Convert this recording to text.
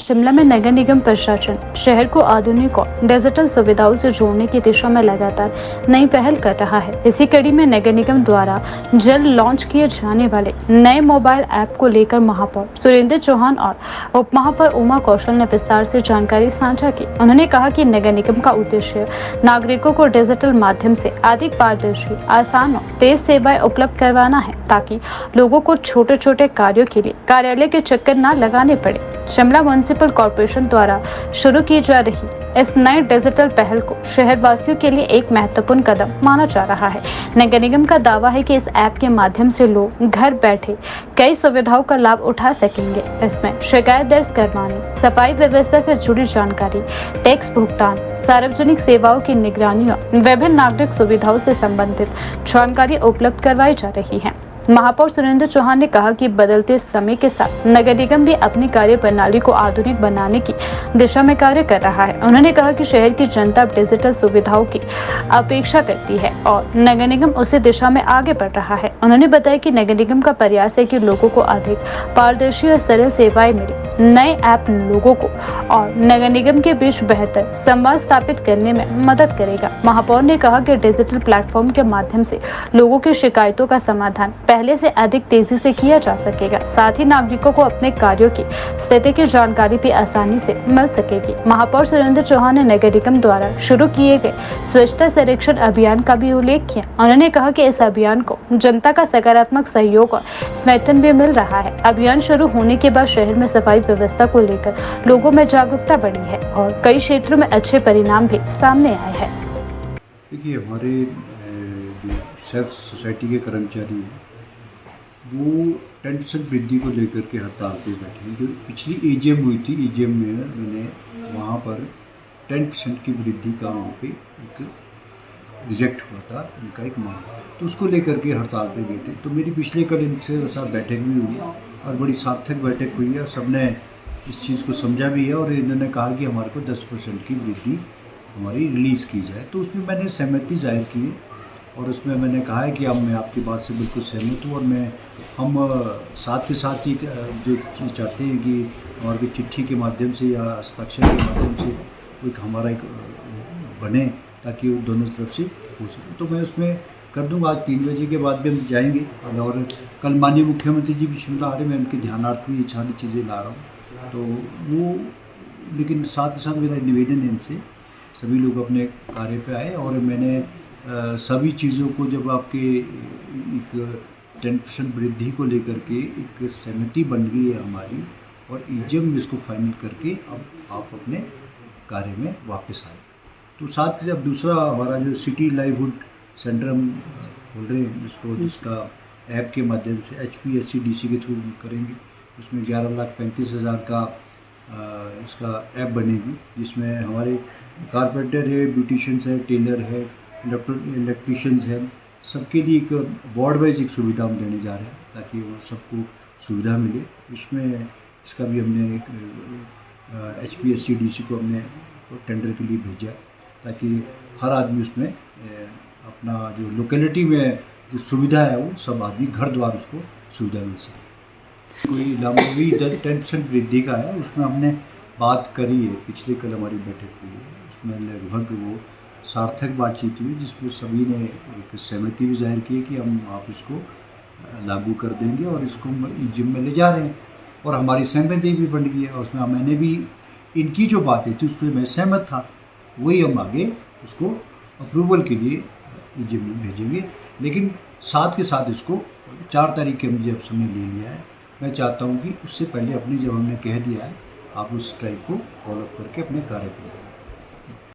शिमला में नगर निगम प्रशासन शहर को आधुनिक और डिजिटल सुविधाओं से जोड़ने की दिशा में लगातार नई पहल कर रहा है। इसी कड़ी में नगर निगम द्वारा जल्द लॉन्च किए जाने वाले नए मोबाइल ऐप को लेकर महापौर सुरेंद्र चौहान और उप महापौर उमा कौशल ने विस्तार से जानकारी साझा की। उन्होंने कहा कि नगर निगम का उद्देश्य नागरिकों को डिजिटल माध्यम से अधिक पारदर्शी, आसान और तेज सेवाएं उपलब्ध करवाना है, ताकि लोगों को छोटे छोटे कार्यों के लिए कार्यालय के चक्कर न लगाने पड़े। शिमला म्युनिसिपल कॉर्पोरेशन द्वारा शुरू की जा रही इस नए डिजिटल पहल को शहरवासियों के लिए एक महत्वपूर्ण कदम माना जा रहा है। नगर निगम का दावा है कि इस ऐप के माध्यम से लोग घर बैठे कई सुविधाओं का लाभ उठा सकेंगे। इसमें शिकायत दर्ज करवाने, सफाई व्यवस्था से जुड़ी जानकारी, टैक्स भुगतान, सार्वजनिक सेवाओं की निगरानी और विभिन्न नागरिक सुविधाओं से संबंधित जानकारी उपलब्ध करवाई जा रही है। महापौर सुरेंद्र चौहान ने कहा कि बदलते समय के साथ नगर निगम भी अपनी कार्य प्रणाली को आधुनिक बनाने की दिशा में कार्य कर रहा है। उन्होंने कहा कि शहर की जनता डिजिटल सुविधाओं की अपेक्षा करती है और नगर निगम उसी दिशा में आगे बढ़ रहा है। उन्होंने बताया कि नगर निगम का प्रयास है कि लोगों को अधिक पारदर्शी और सरल सेवाएं मिले। नए ऐप लोगों को और नगर निगम के बीच बेहतर संवाद स्थापित करने में मदद करेगा। महापौर ने कहा कि डिजिटल प्लेटफॉर्म के माध्यम से लोगों की शिकायतों का समाधान पहले से अधिक तेजी से किया जा सकेगा। साथ ही नागरिकों को अपने कार्यों की स्थिति की जानकारी भी आसानी से मिल सकेगी। महापौर सुरेंद्र चौहान ने नगर निगम द्वारा शुरू किए गए स्वच्छता सर्वेक्षण अभियान का भी उल्लेख किया। उन्होंने कहा कि इस अभियान को जनता का सकारात्मक सहयोग और समर्थन भी मिल रहा है। अभियान शुरू होने के बाद शहर में सफाई व्यवस्था को लेकर लोगों में जागरूकता बढ़ी है और कई क्षेत्रों में अच्छे परिणाम भी सामने आए हैं। देखिए, हमारे सेल्फ सोसाइटी के कर्मचारी हैं, वो 10% वृद्धि को लेकर के हड़ताल पे बैठे हैं। जो पिछली एजीएम हुई थी, एजीएम में मैंने वहाँ पर 10% की वृद्धि का वहाँ पे एक रिजेक्ट हुआ था, उनका एक मांग, तो उसको लेकर के हड़ताल पे गए थे। तो मेरी पिछले कल इनसे साथ बैठक भी हुई और बड़ी सार्थक बैठक हुई है। सबने इस चीज़ को समझा भी है और इन्होंने कहा कि हमारे को 10% की वृद्धि हमारी रिलीज़ की जाए। तो उसमें मैंने सहमति जाहिर की और उसमें मैंने कहा है कि अब मैं आपकी बात से बिल्कुल सहमत हूँ और हम साथ के साथ ही जो चीज़ चाहते हैं कि हमारे चिट्ठी के माध्यम से या हस्ताक्षर के माध्यम से एक हमारा एक बने, ताकि वो दोनों तरफ से हो सके। तो मैं उसमें कर दूँगा। आज 3 बजे के बाद भी हम जाएंगे और कल माननीय मुख्यमंत्री जी भी शिमला आ रहे, मैं उनके ध्यानार्थ भी ये सारी चीज़ें ला रहा हूँ। तो वो, लेकिन साथ के साथ मेरा निवेदन है इनसे, सभी लोग अपने कार्य पे आए और मैंने सभी चीज़ों को, जब आपके एक 10% वृद्धि को लेकर के एक सहमति बन गई है हमारी और ईजीएम में इसको फाइनल करके अब आप अपने कार्य में वापस आए। तो साथ के साथ दूसरा हमारा जो सिटी लाइवहुड सेंटर हम बोल रहे हैं, जिसका ऐप के माध्यम से HPSC-DC के थ्रू करेंगे, उसमें 11,35,000 का इसका ऐप बनेगी, जिसमें हमारे कारपेंटर है, ब्यूटिशियंस है, टेलर है, इलेक्ट्रीशियंस है, सबके लिए एक वार्ड वाइज एक सुविधा हम देने जा रहे हैं, ताकि वो सबको सुविधा मिले। इसमें इसका भी हमने एक HPSC-DC को हमने टेंडर के लिए भेजा, ताकि हर आदमी उसमें अपना जो लोकेलिटी में जो सुविधा है वो सब आदमी घर द्वार उसको सुविधा मिल सके। कोई लंबी 10% वृद्धि का है, उसमें हमने बात करी है, पिछले कल हमारी बैठक हुई है, उसमें लगभग वो सार्थक बातचीत हुई, जिसमें सभी ने एक सहमति भी जाहिर की कि हम आप इसको लागू कर देंगे और इसको ईजीएम में ले जा रहे हैं और हमारी सहमति भी बन गई है। और उसमें मैंने भी इनकी जो बातें थी उसमें मैं सहमत था, वही हम आगे उसको अप्रूवल के लिए ईजीएम में भेजेंगे। लेकिन साथ के साथ इसको 4 तारीख के मुझे अब समय ले लिया है। मैं चाहता हूँ कि उससे पहले अपनी, जब हमने कह दिया है, आप उस स्ट्राइक को फॉलो करके अपने कार्य करें।